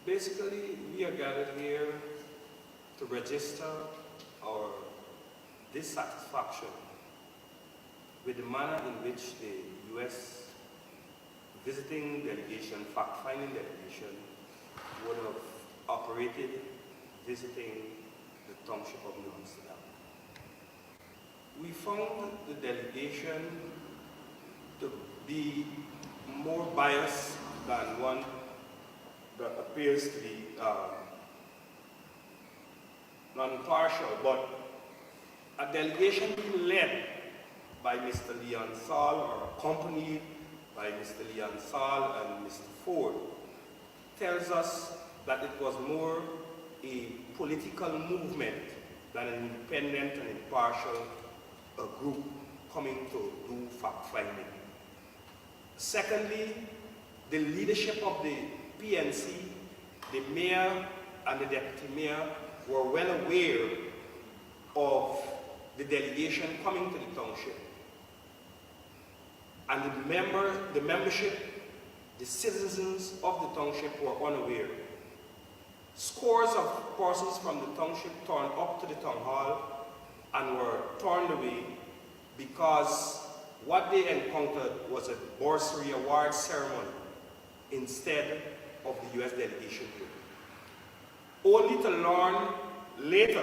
Basically, we are gathered here to register our dissatisfaction with the manner in which the U.S. visiting delegation, fact-finding delegation, would have operated visiting the township of New Amsterdam. We found the delegation to be more biased than one that appears to be non-partial, but a delegation being led by Mr. Leon Saul, or accompanied by Mr. Leon Saul and Mr. Ford, tells us that it was more a political movement than an independent and impartial group coming to do fact-finding. Secondly, the leadership of the PNC, the mayor and the deputy mayor, were well aware of the delegation coming to the township. And the membership, the citizens of the township were unaware. Scores of persons from the township turned up to the town hall and were turned away because what they encountered was a bursary award ceremony instead of the U.S. delegation group. Only to learn later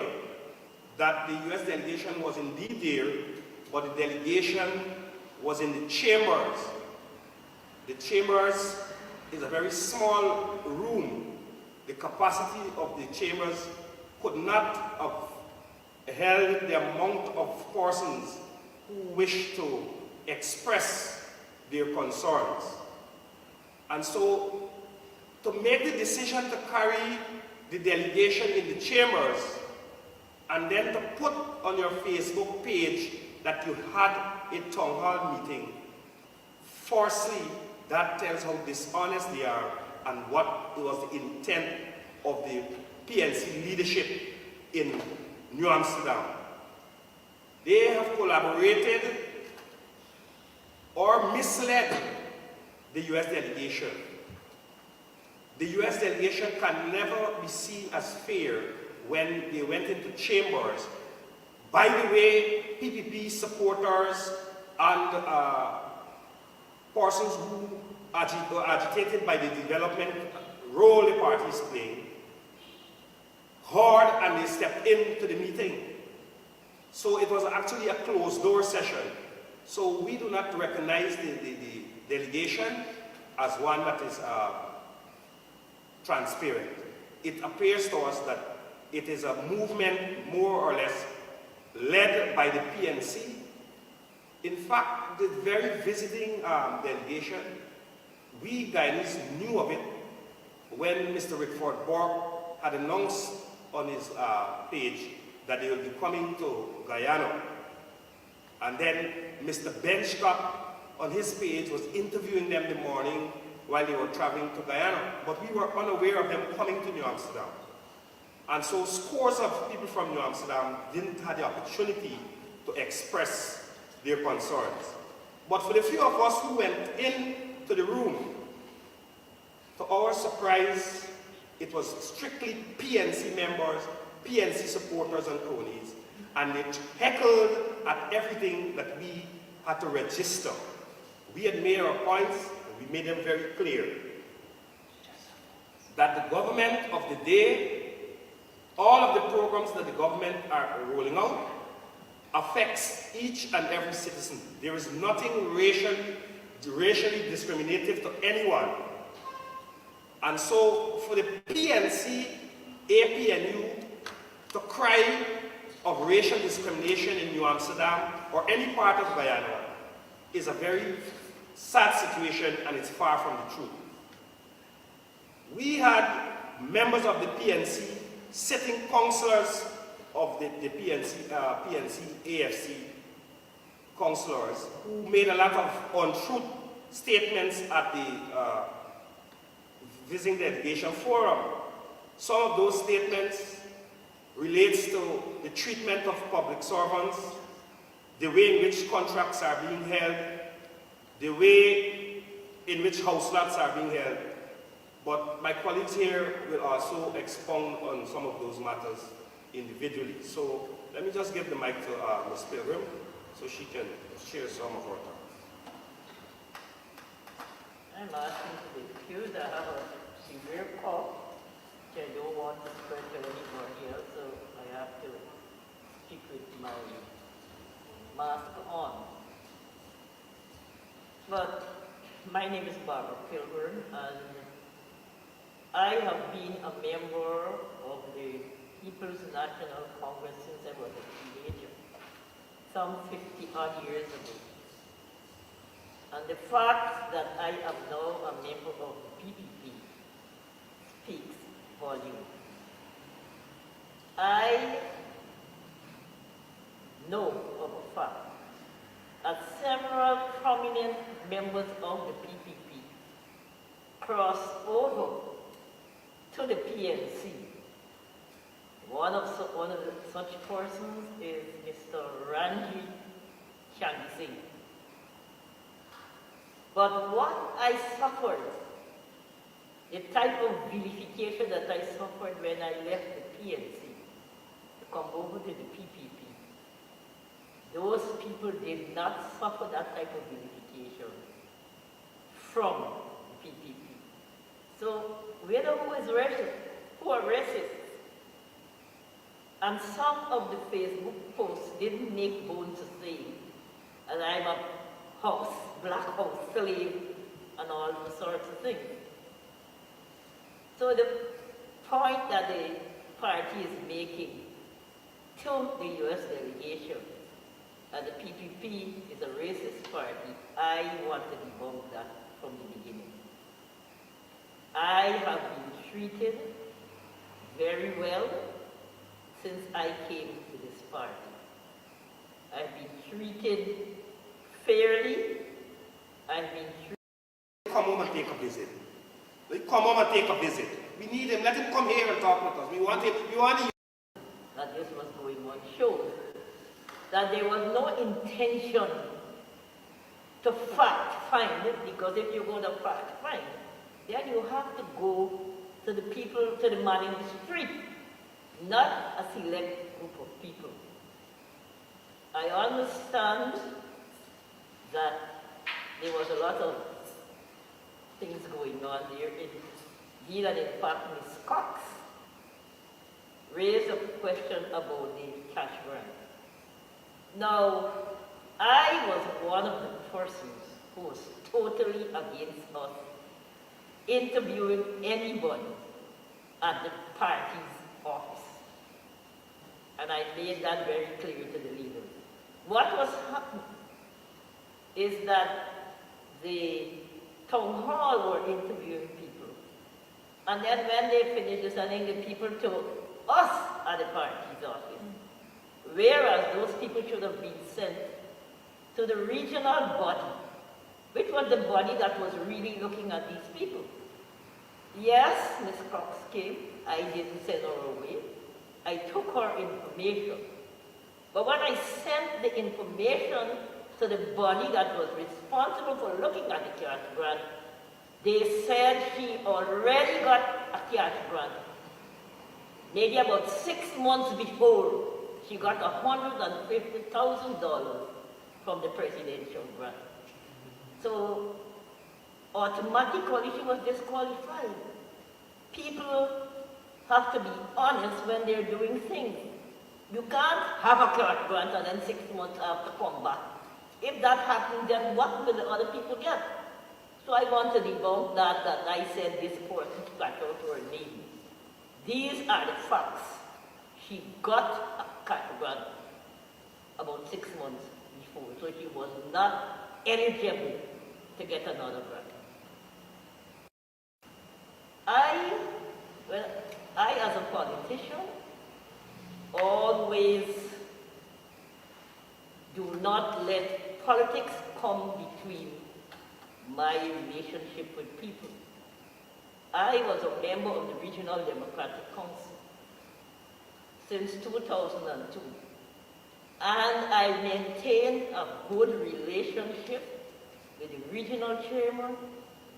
that the U.S. delegation was indeed there, but the delegation was in the chambers. The chambers is a very small room. The capacity of the chambers could not have held the amount of persons who wished to express their concerns. And so, to make the decision to carry the delegation in the chambers and then to put on your Facebook page that you had a town hall meeting, firstly, that tells how dishonest they are and what was the intent of the PNC leadership in New Amsterdam. They have collaborated or misled the U.S. delegation. The U.S. delegation can never be seen as fair when they went into chambers. By the way, PPP supporters and persons who were agitated by the development role the party is playing, heard and they stepped into the meeting. So it was actually a closed-door session. So we do not recognize the delegation as one that is transparent. It appears to us that it is a movement more or less led by the PNC. In fact, the very visiting delegation, we Guyanese knew of it when Mr. Rickford Borg had announced on his page that they will be coming to Guyana. And then Mr. Benchcott on his page was interviewing them in the morning while they were traveling to Guyana. But we were unaware of them coming to New Amsterdam. And so scores of people from New Amsterdam didn't have the opportunity to express their concerns. But for the few of us who went into the room, to our surprise, it was strictly PNC members, PNC supporters and cronies, and they heckled at everything that we had to register. We had made our points, and we made them very clear that the government of the day, all of the programs that the government are rolling out, affects each and every citizen. There is nothing racially discriminative to anyone. And so for the PNC, APNU to cry of racial discrimination in New Amsterdam or any part of Guyana is a very sad situation, and it's far from the truth. We had members of the PNC, sitting councillors of the PNC, AFC councillors, who made a lot of untruth statements at the visiting delegation forum. Some of those statements relates to the treatment of public servants, the way in which contracts are being held, the way in which house lots are being held. But my colleagues here will also expound on some of those matters individually. So let me just give the mic to Ms. Pilgrim so she can share some of her thoughts. I'm asking to be excused. I have a severe cough, which I don't want to spread to anybody else, so I have to speak with my mask on. But my name is Barbara Pilgrim, and I have been a member of the People's National Congress since I was a teenager, some 50-odd years ago. And the fact that I am now a member of the PPP speaks volumes. I know of a fact that several prominent members of the PPP crossed over to the PNC. One of such persons is Mr. Ranji Chansey. But what I suffered, the type of vilification that I suffered when I left the PNC to come over to the PPP, those people did not suffer that type of vilification from the PPP. So we know who is racist, who are racist. And some of the Facebook posts didn't make bones to say that I'm a black house slave, and all those sorts of things. So the point that the party is making to the US delegation that the PPP is a racist party, I want to debunk that from the beginning. I have been treated very well since I came to this party. I've been treated fairly. I've been treated. Come home and take a visit. Come home and take a visit. We need him. Let him come here and talk with us. We want him. We want him. That this was going on shows that there was no intention to fact find, because if you go to fact find, then you have to go to the people, to the man in the street, not a select group of people. I understand that there was a lot of things going on there. Indeed, and in fact, Ms. Cox raised a question about the cash grant. Now, I was one of the persons who was totally against us interviewing anybody at the party's office. And I made that very clear to the leaders. What was happening is that the town hall were interviewing people. And then when they finished sending the people to us at the party's office, whereas those people should have been sent to the regional body, which was the body that was really looking at these people. Yes, Ms. Cox came. I didn't send her away. I took her information. But when I sent the information to the body that was responsible for looking at the cash grant, they said she already got a cash grant. Maybe about 6 months before, she got $150,000 from the presidential grant. So automatically she was disqualified. People have to be honest when they're doing things. You can't have a cash grant and then 6 months after come back. If that happens, then what will the other people get? So I want to debunk that I said this person got out her name. These are the facts. She got a cash grant about 6 months before, so she was not eligible to get another grant. I as a politician, always do not let politics come between my relationship with people. I was a member of the Regional Democratic Council since 2002, and I maintained a good relationship with the regional chairman,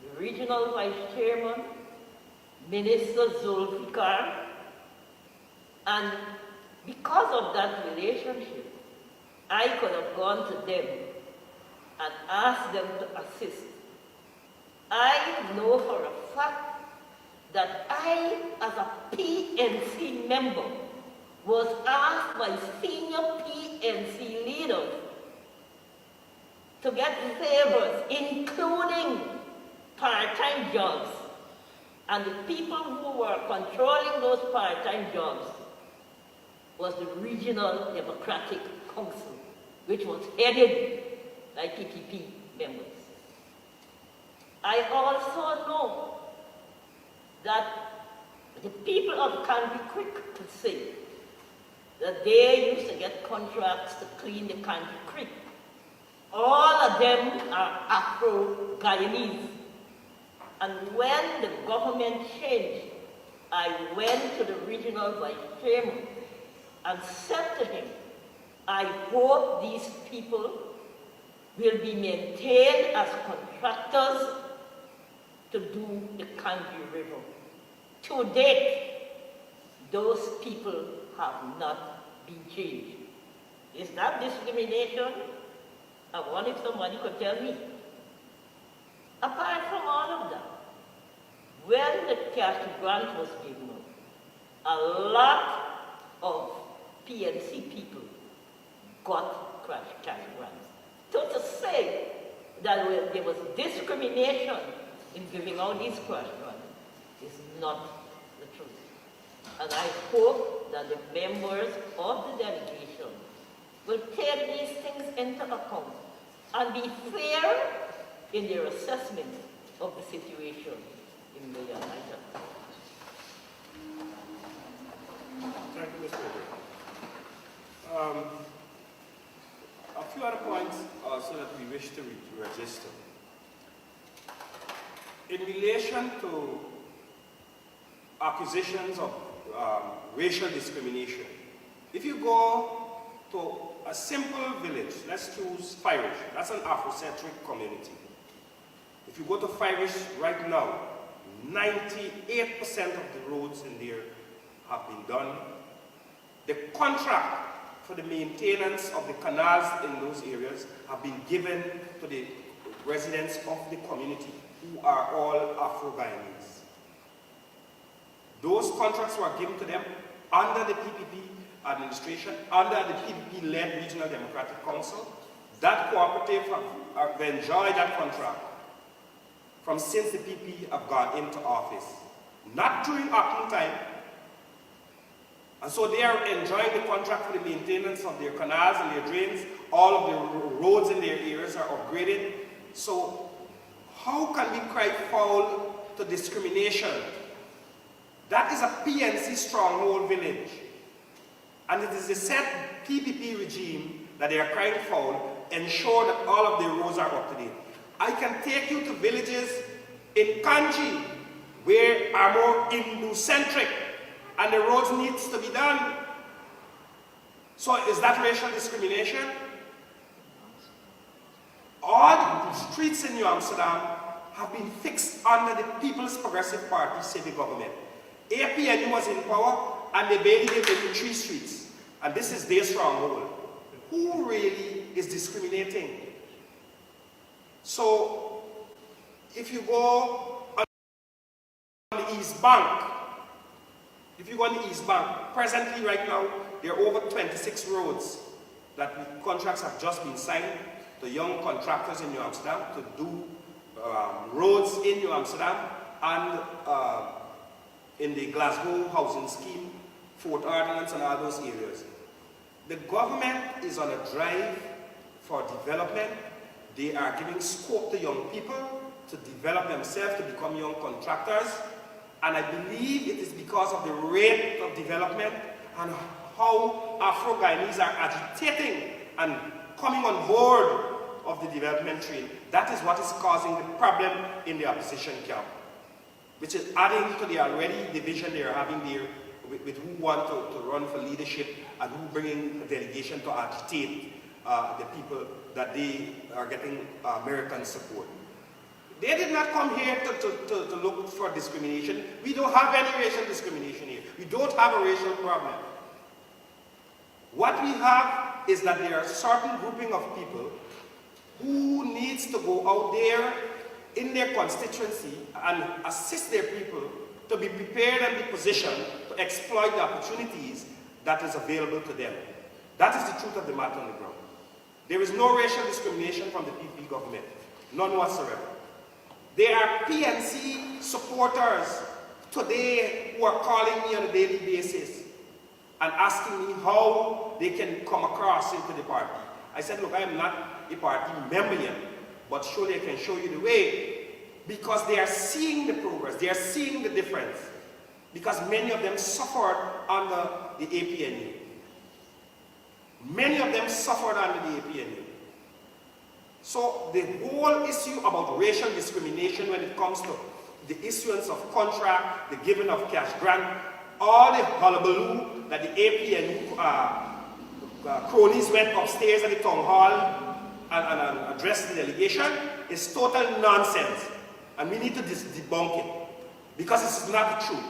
the regional vice chairman, Minister Zulfikar, and because of that relationship, I could have gone to them and asked them to assist. I know for a fact that I, as a PNC member, was asked by senior PNC leaders to get favors, including part-time jobs. And the people who were controlling those part-time jobs was the Regional Democratic Council, which was headed by PPP members. I also know that the people of Canby Creek could say that they used to get contracts to clean the Canby Creek. All of them are Afro-Guyanese. And when the government changed, I went to the regional vice chairman and said to him, I hope these people will be maintained as contractors to do the Canby River. To date, those people have not been changed. Is that discrimination? I wonder if somebody could tell me. Apart from all of that, when the cash grant was given out, a lot of PNC people got cash grants. So to say that there was discrimination in giving out these cash grants is not the truth. And I hope that the members of the delegation will take these things into account and be fair in their assessment of the situation in the United. Thank you, Mr. President. A few other points also that we wish to register. In relation to accusations of racial discrimination, if you go to a simple village, let's choose Firish, that's an Afrocentric community. If you go to Firish right now, 98% of the roads in there have been done. The contract for the maintenance of the canals in those areas have been given to the residents of the community, who are all Afro-Guyanese. Those contracts were given to them under the PPP administration, under the PPP-led Regional Democratic Council. That cooperative have enjoyed that contract from since the PPP have gone into office. Not during acting time. And so they are enjoying the contract for the maintenance of their canals and their drains. All of the roads in their areas are upgraded. So how can we cry foul to discrimination? That is a PNC stronghold village. And it is the said PPP regime that they are crying foul, ensure that all of their roads are up to date. I can take you to villages in Kanji where are more Hindu-centric and the roads needs to be done. So is that racial discrimination? All the streets in New Amsterdam have been fixed under the People's Progressive Party civic government. APNU was in power and they barely gave them 3 streets. And this is their stronghold. Who really is discriminating? So, if you go on the East Bank, presently right now, there are over 26 roads that contracts have just been signed to young contractors in New Amsterdam to do roads in New Amsterdam and in the Glasgow housing scheme, Fort Ordnance and all those areas. The government is on a drive for development. They are giving scope to young people to develop themselves, to become young contractors. And I believe it is because of the rate of development and how Afro-Guyanese are agitating and coming on board of the development train. That is what is causing the problem in the opposition camp, which is adding to the already division they are having there with who want to run for leadership and who bringing a delegation to agitate the people that they are getting American support. They did not come here to look for discrimination. We don't have any racial discrimination here. We don't have a racial problem. What we have is that there are a certain grouping of people who needs to go out there in their constituency and assist their people to be prepared and be positioned to exploit the opportunities that is available to them. That is the truth of the matter on the ground. There is no racial discrimination from the PP government, none whatsoever. There are PNC supporters today who are calling me on a daily basis and asking me how they can come across into the party. I said, look, I am not a party member yet, but surely I can show you the way, because they are seeing the progress, they are seeing the difference, because many of them suffered under the APNU. Many of them suffered under the APNU. So the whole issue about racial discrimination when it comes to the issuance of contract, the giving of cash grant, all the hullabaloo that the APNU cronies went upstairs at the town hall and addressed the delegation is total nonsense. And we need to debunk it, because this is not the truth.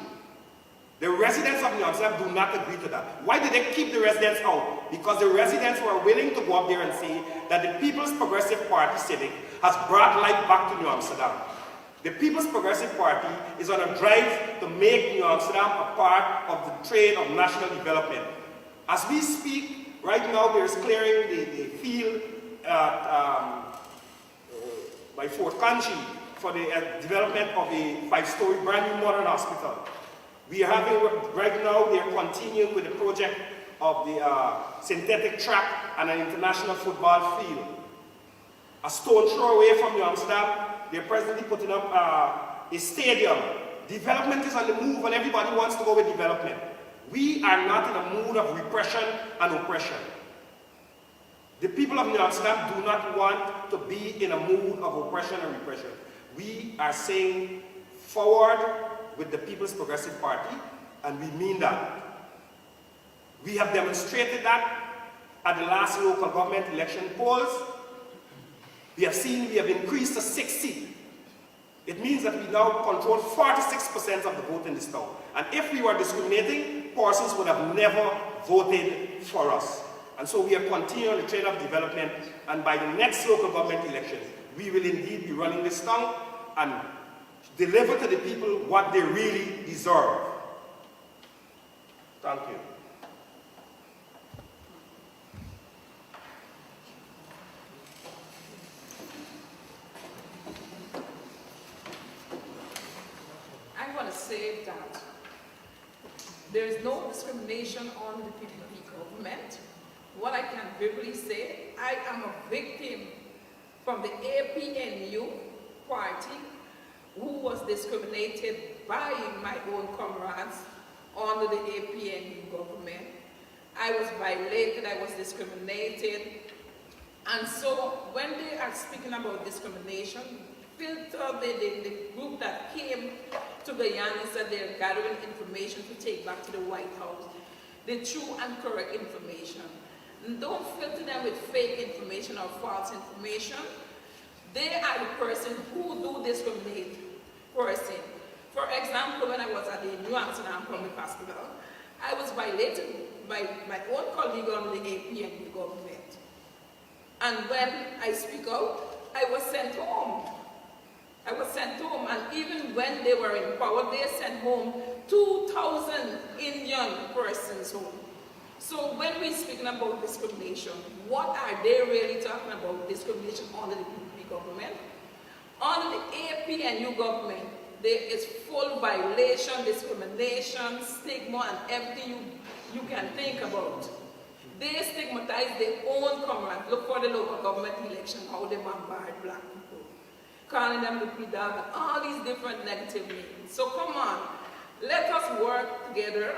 The residents of New Amsterdam do not agree to that. Why did they keep the residents out? Because the residents were willing to go up there and say that the People's Progressive Party Civic has brought life back to New Amsterdam. The People's Progressive Party is on a drive to make New Amsterdam a part of the train of national development. As we speak, right now there is clearing the field by Fort Kanji for the development of a 5-story brand new modern hospital. We are having, right now, they are continuing with the project of the synthetic track and an international football field. A stone throw away from New Amsterdam, they're presently putting up a stadium. Development is on the move and everybody wants to go with development. We are not in a mood of repression and oppression. The people of New Amsterdam do not want to be in a mood of oppression and repression. We are saying forward with the People's Progressive Party, and we mean that. We have demonstrated that at the last local government election polls. We have seen we have increased to 60. It means that we now control 46% of the vote in this town. And if we were discriminating, persons would have never voted for us. And so we are continuing the train of development, and by the next local government elections, we will indeed be running this town and deliver to the people what they really deserve. Thank you. I want to say that there is no discrimination on the PPP government. What I can verbally say, I am a victim from the APNU party who was discriminated by my own comrades under the APNU government. I was violated, I was discriminated. And so when they are speaking about discrimination, filter the group that came to Guyana and said they're gathering information to take back to the White House, the true and correct information. And don't filter them with fake information or false information. They are the person who do discriminate person. For example, when I was at the New Amsterdam Public Hospital, I was violated by my own colleague on the APNU government. And when I speak out, I was sent home. I was sent home, and even when they were in power, they sent home 2,000 Indian persons home. So when we're speaking about discrimination, what are they really talking about discrimination under the PPP government? Under the APNU government, there is full violation, discrimination, stigma, and everything you can think about. They stigmatize their own comrades. Look for the local government election, how they bombard black people, calling them the pre-dog, and all these different negative names. So come on, let us work together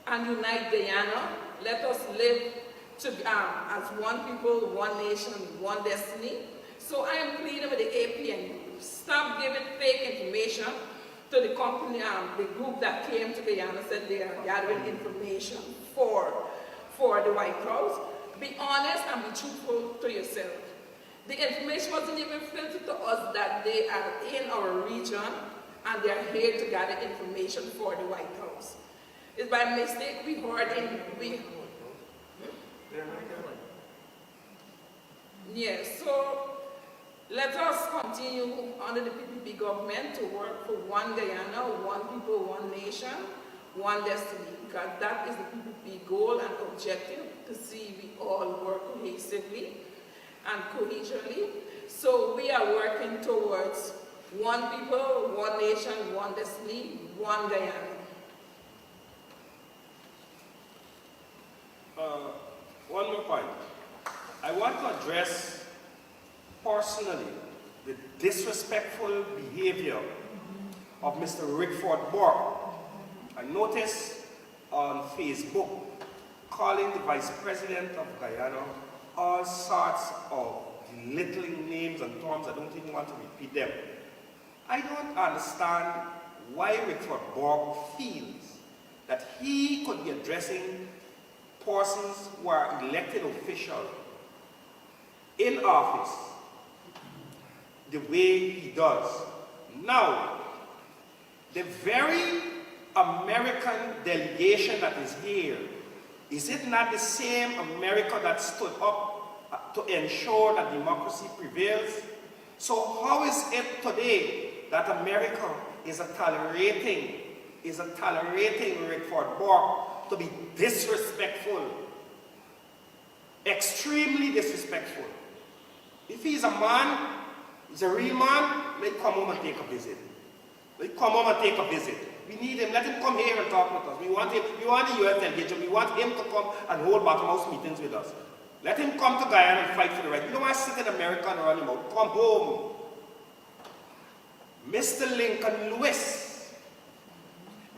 and unite Guyana. Let us live as one people, one nation, one destiny. So I am pleading with the APNU. Stop giving fake information to the company, the group that came to Guyana said they are gathering information for the White House. Be honest and be truthful to yourself. The information wasn't even filtered to us that they are in our region and they are here to gather information for the White House. It's by mistake we heard so let us continue under the PPP government to work for one Guyana, one people, one nation, one destiny, because that is the PPP goal and objective, to see we all work cohesively and cohesively. So we are working towards one people, one nation, one destiny, one Guyana. One more point. I want to address personally the disrespectful behavior of Mr. Rickford Bork. I noticed on Facebook calling the Vice President of Guyana all sorts of belittling names and terms. I don't even want to repeat them. I don't understand why Rickford Bork feels that he could be addressing persons who are elected officials in office the way he does. Now, the very American delegation that is here, is it not the same America that stood up to ensure that democracy prevails? So how is it today that America is tolerating Rickford Bork to be disrespectful, extremely disrespectful? If he's a man, he's a real man, let him come home and take a visit. Let him come home and take a visit. We need him. Let him come here and talk with us. We want him. We want the U.S. delegation. We want him to come and hold bottom house meetings with us. Let him come to Guyana and fight for the right. We don't want to sit in America and run him out. Come home. Mr. Lincoln Lewis.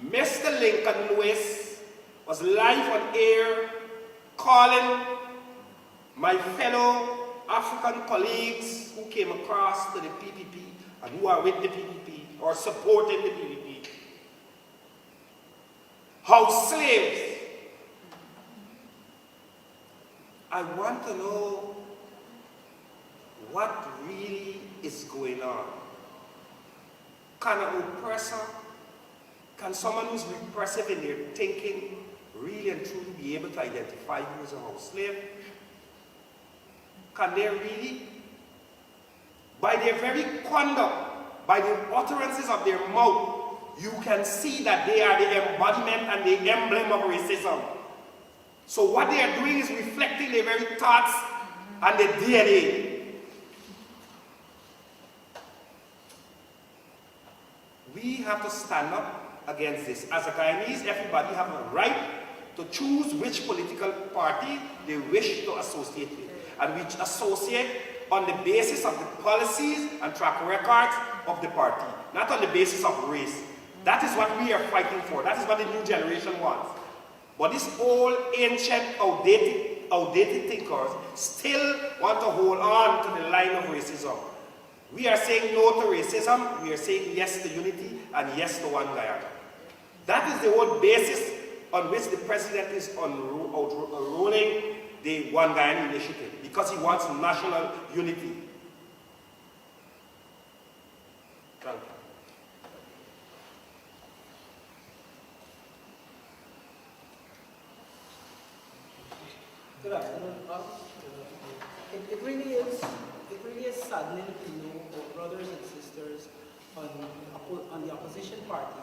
Mr. Lincoln Lewis was live on air calling my fellow African colleagues who came across to the PPP and who are with the PPP or supporting the PPP house slaves. I want to know what really is going on. Can an oppressor, can someone who's repressive in their thinking really and truly be able to identify who is a house slave? Can they really? By their very conduct, by the utterances of their mouth, you can see that they are the embodiment and the emblem of racism. So what they are doing is reflecting their very thoughts and their DNA. We have to stand up against this. As a Guyanese, everybody have a right to choose which political party they wish to associate with, and which associate on the basis of the policies and track records of the party, not on the basis of race. That is what we are fighting for. That is what the new generation wants. But these old, ancient, outdated thinkers still want to hold on to the line of racism. We are saying no to racism. We are saying yes to unity and yes to one Guyana. That is the whole basis on which the president is unrolling the One Guyana initiative, because he wants national unity. Thank you. Good afternoon. It really is saddening to know our brothers and sisters on the opposition party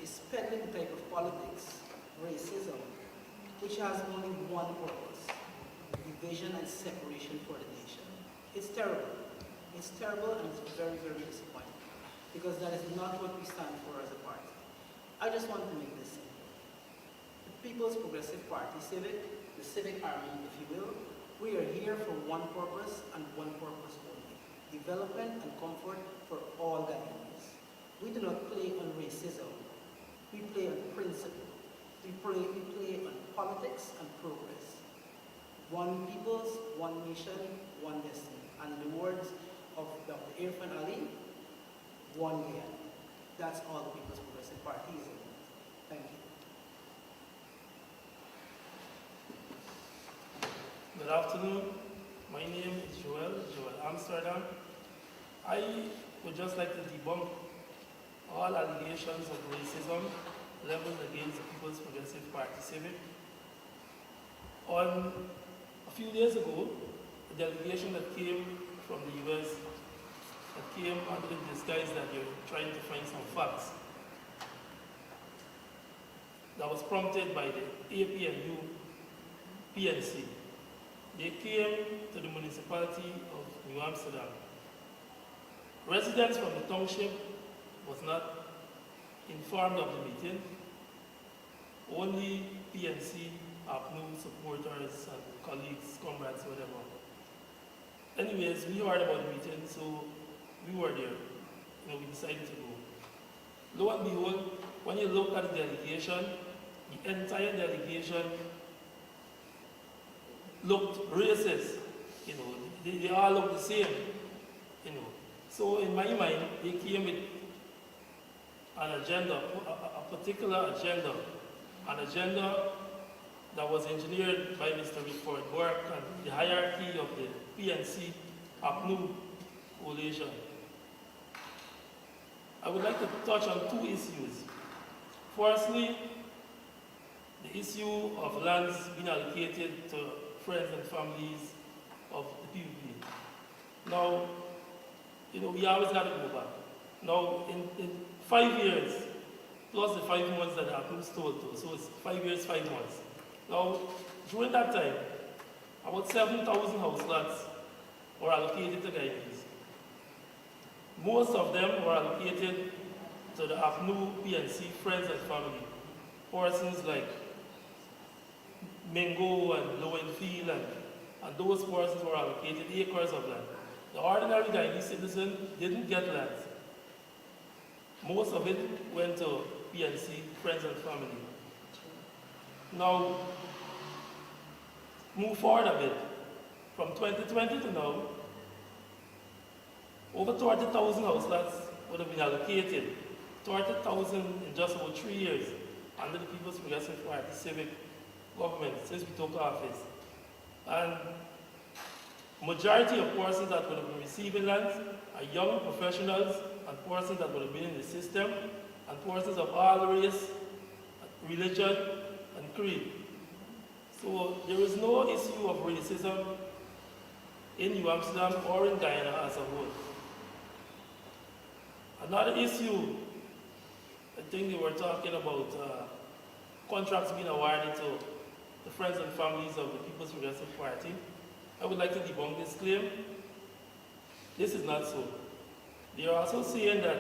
is peddling the type of politics, racism, which has only one purpose: division and separation for the nation. It's terrible. It's terrible, and it's very, very disappointing, because that is not what we stand for as a party. I just want to make this simple. The People's Progressive Party, the Civic Army, if you will, we are here for one purpose and one purpose only: development and comfort for all Ghanaians. We do not play on racism. We play on principle. We play on politics and progress. One peoples, one nation, one destiny. And in the words of Dr. Irfan Ali, one Guyana. That's all the People's Progressive Party is about. Thank you. Good afternoon. My name is Joel Amsterdam. I would just like to debunk all allegations of racism leveled against the People's Progressive Party Civic. On a few days ago, a delegation that came from the US, that came under the disguise that you're trying to find some facts, that was prompted by the APNU PNC. They came to the municipality of New Amsterdam. Residents from the township was not informed of the meeting. Only PNC, APNU supporters and colleagues, comrades, whatever. Anyways, we heard about the meeting, so we were there. We decided to go. Lo and behold, when you look at the delegation, the entire delegation looked racist. They all look the same. So in my mind, they came with an agenda, a particular agenda, an agenda that was engineered by Mr. Refuting and the hierarchy of the PNC APNU coalition. I would like to touch on two issues. Firstly, the issue of lands being allocated to friends and families of the PPP. Now, we always got to go back. Now, in 5 years, plus the 5 months that APNU told to, so it's 5 years, 5 months. Now, during that time, about 7,000 house lots were allocated to Guyanese. Most of them were allocated to the APNU PNC friends and family. Persons like Mingo and Lowenfield and those persons were allocated acres of land. The ordinary Guyanese citizen didn't get land. Most of it went to PNC, friends and family. Now, move forward a bit. From 2020 to now, over 30,000 house lots would have been allocated. 30,000 in just about 3 years under the People's Progressive Party Civic government since we took office. And majority of persons that would have been receiving lands are young professionals and persons that would have been in the system and persons of all race, religion, and creed. So there is no issue of racism in New Amsterdam or in Guyana as a whole. Another issue, I think they were talking about contracts being awarded to the friends and families of the People's Progressive Party. I would like to debunk this claim. This is not so. They are also saying that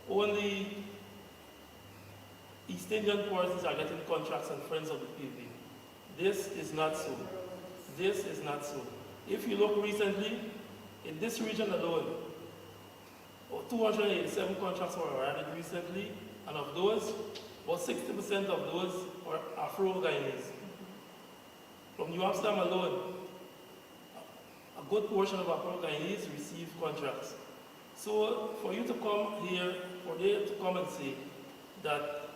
only East Indian persons are getting contracts and friends of the PP. This is not so. This is not so. If you look recently, in this region alone, 287 contracts were awarded recently, and of those, about 60% of those were Afro-Guyanese. From New Amsterdam alone, a good portion of Afro-Guyanese received contracts. So for you to come here, for them to come and say that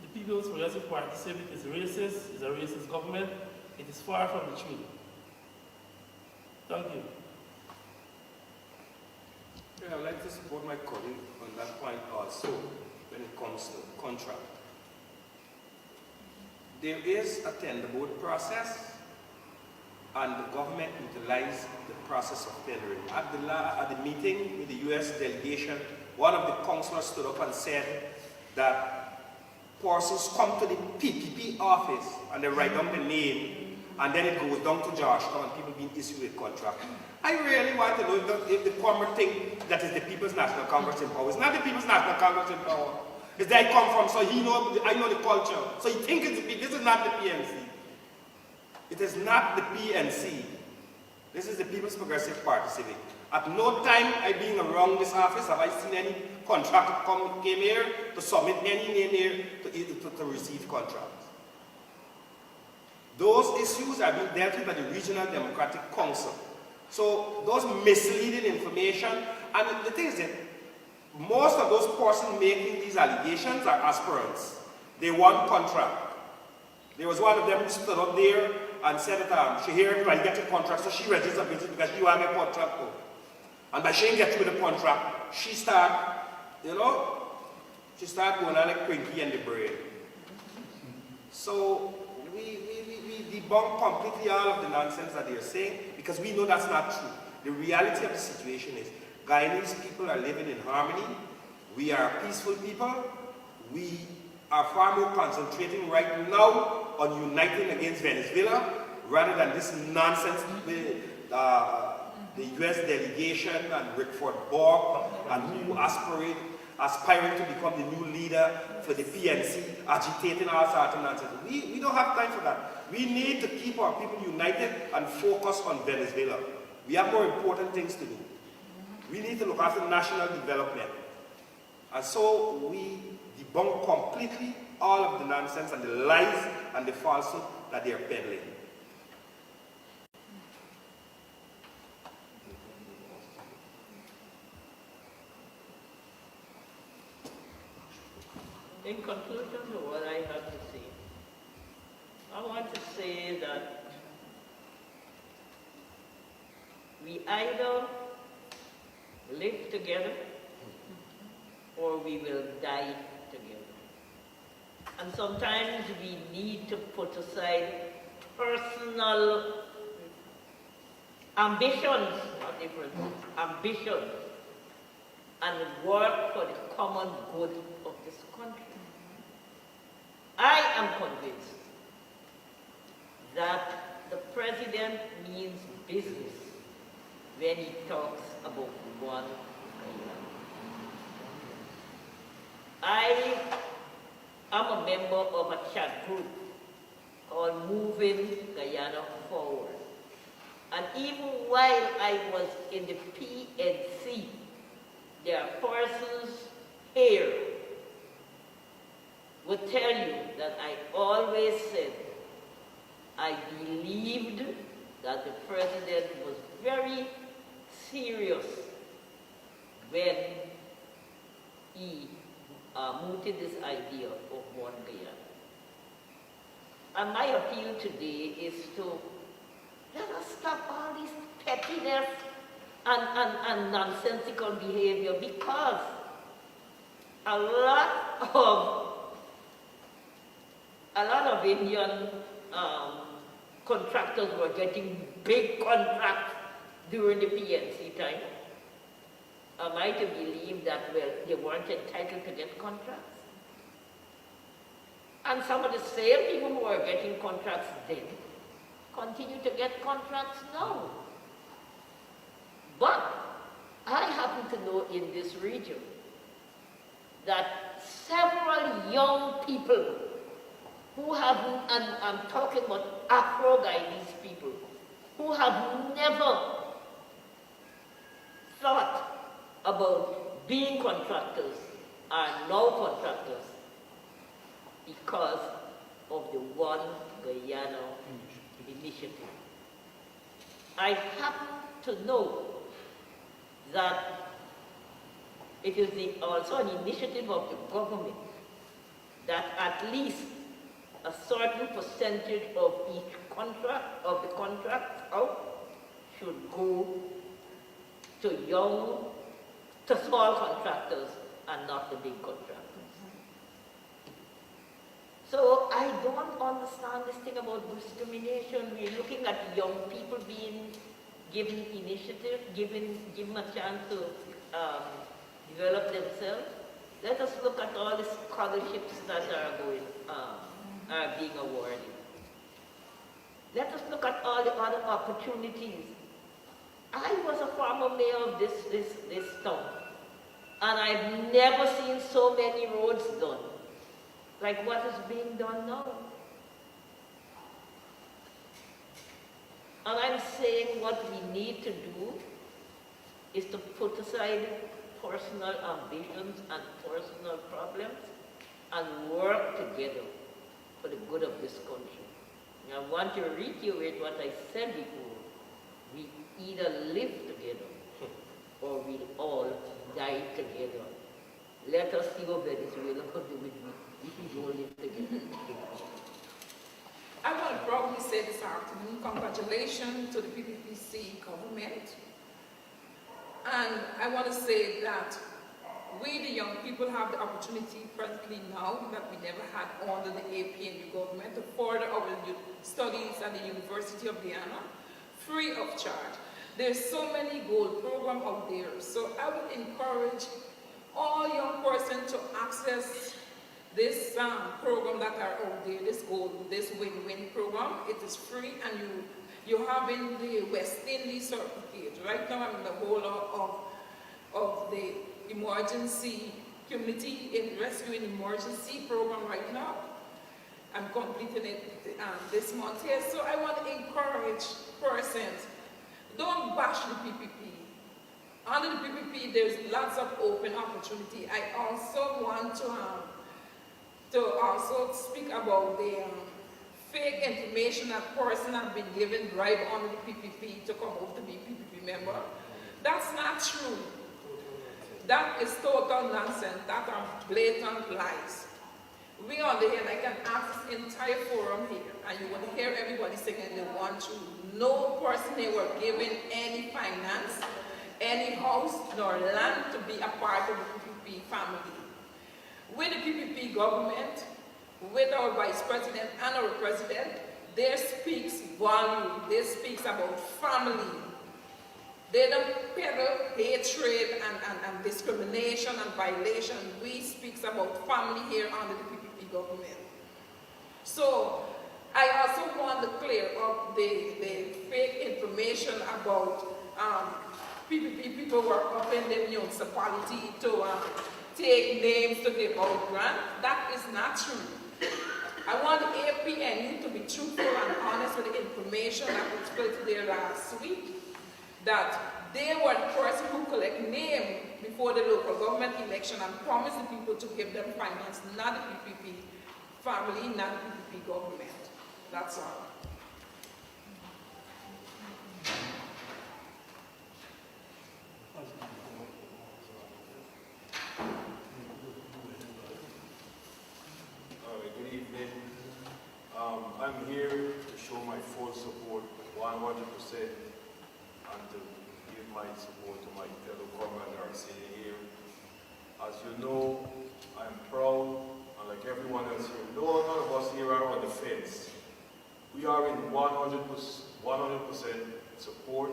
the People's Progressive Party Civic is racist, is a racist government, it is far from the truth. Thank you. Yeah, I'd like to support my colleague on that point also when it comes to contract. There is a tender board process, and the government utilized the process of tendering. At the meeting with the US delegation, one of the councillors stood up and said that persons come to the PPP office and they write down the name, and then it goes down to Georgetown and people being issued a contract. I really want to know if the Congress think that is the People's National Congress in power. It's not the People's National Congress in power. It's where I come from, so I know the culture. So he thinks this is not the PNC. It is not the PNC. This is the People's Progressive Party Civic. At no time I being around this office have I seen any contractor came here to submit any name here to receive contracts. Those issues are being dealt with by the Regional Democratic Council. So those misleading information, and the thing is that most of those persons making these allegations are aspirants. They want contract. There was one of them who stood up there and said that she heard everybody get a contract, so she registered a business because she wanted a contract too. And by she didn't get through the contract, she started, you know, she started going on like Quinky and the brain. So we debunk completely all of the nonsense that they're saying because we know that's not true. The reality of the situation is Guyanese people are living in harmony. We are peaceful people. We are far more concentrating right now on uniting against Venezuela rather than this nonsense with the US delegation and Rickford Borg and who aspiring to become the new leader for the PNC, agitating all sorts of nonsense. We don't have time for that. We need to keep our people united and focus on Venezuela. We have more important things to do. We need to look after national development. And so we debunk completely all of the nonsense and the lies and the falsehood that they are peddling. In conclusion to what I have to say, I want to say that we either live together or we will die together. And sometimes we need to put aside personal ambitions, not differences, ambitions, and work for the common good of this country. I am convinced that the president means business when he talks about one island. I am a member of a chat group called Moving Guyana Forward. And even while I was in the PNC, there are persons here would tell you that I always said I believed that the president was very serious when he mooted this idea of one Guyana. And my appeal today is to let us stop all this pettiness and nonsensical behavior, because a lot of Indian contractors were getting big contracts during the PNC time. Am I to believe that, well, they weren't entitled to get contracts? And some of the same people who were getting contracts then continue to get contracts now. But I happen to know in this region that several young people who have, and I'm talking about Afro-Guyanese people, who have never thought about being contractors are now contractors because of the One Guyana initiative. I happen to know that it is also an initiative of the government that at least a certain percentage of each contract, of the contract out, should go to small contractors and not the big contractors. So I don't understand this thing about discrimination. We're looking at young people being given initiative, given a chance to develop themselves. Let us look at all the scholarships that are being awarded. Let us look at all the other opportunities. I was a former mayor of this town, and I've never seen so many roads done like what is being done now. And I'm saying what we need to do is to put aside personal ambitions and personal problems and work together for the good of this country. And I want to reiterate what I said before. We either live together or we'll all die together. Let us see what Venezuela could do with me if we all live together. say this afternoon, congratulations to the PPPC government. And I want to say that we, the young people, have the opportunity presently now that we never had under the APNU government to further our studies at the University of Vienna, free of charge. There's so many gold programs out there. So I would encourage all young persons to access this program that are out there, this gold, this win-win program. It is free, and you have in the West Indies certificate. Right now I'm in the whole of the emergency community in rescuing emergency program right now. I'm completing it this month here. So I want to encourage persons, don't bash the PPP. Under the PPP, there's lots of open opportunity. I also want to also speak about the fake information that person have been given bribe under the PPP to come out to be PPP member. That's not true. That is total nonsense. That are blatant lies. We on the here, I can ask this entire forum here, and you will hear everybody saying they want to. No person they were given any finance, any house, nor land to be a part of the PPP family. With the PPP government, with our vice president and our president, there speaks volume. They speaks about family. They don't peddle hatred and discrimination and violation. We speaks about family here under the PPP government. So I also want to clear up the fake information about PPP people were up in the municipality to take names to give out grant. That is not true. I want the APNU to be truthful and honest with the information that was put there last week, that they were the person who collect name before the local government election and promise the people to give them finance, not the PPP family, not the PPP government. That's all. Good evening. I'm here to show my full support, 100%, and to give my support to my fellow comrades that are sitting here. As you know, I'm proud, and like everyone else here, none of us here are on the fence. We are in 100% support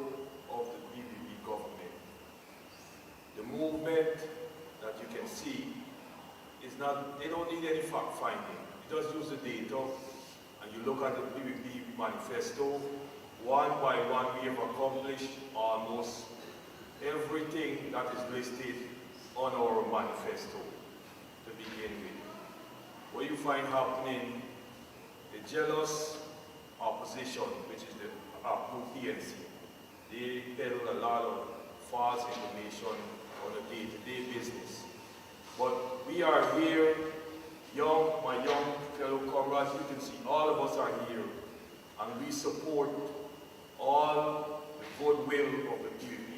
of the PPP government. The movement that you can see is not, they don't need any fact finding. You just use the data, and you look at the PPP manifesto. One by one, we have accomplished almost everything that is listed on our manifesto to begin with. What you find happening, the jealous opposition, which is the APNU PNC, they peddle a lot of false information on a day-to-day business. But we are here, my young fellow comrades, you can see all of us are here, and we support all the goodwill of the people.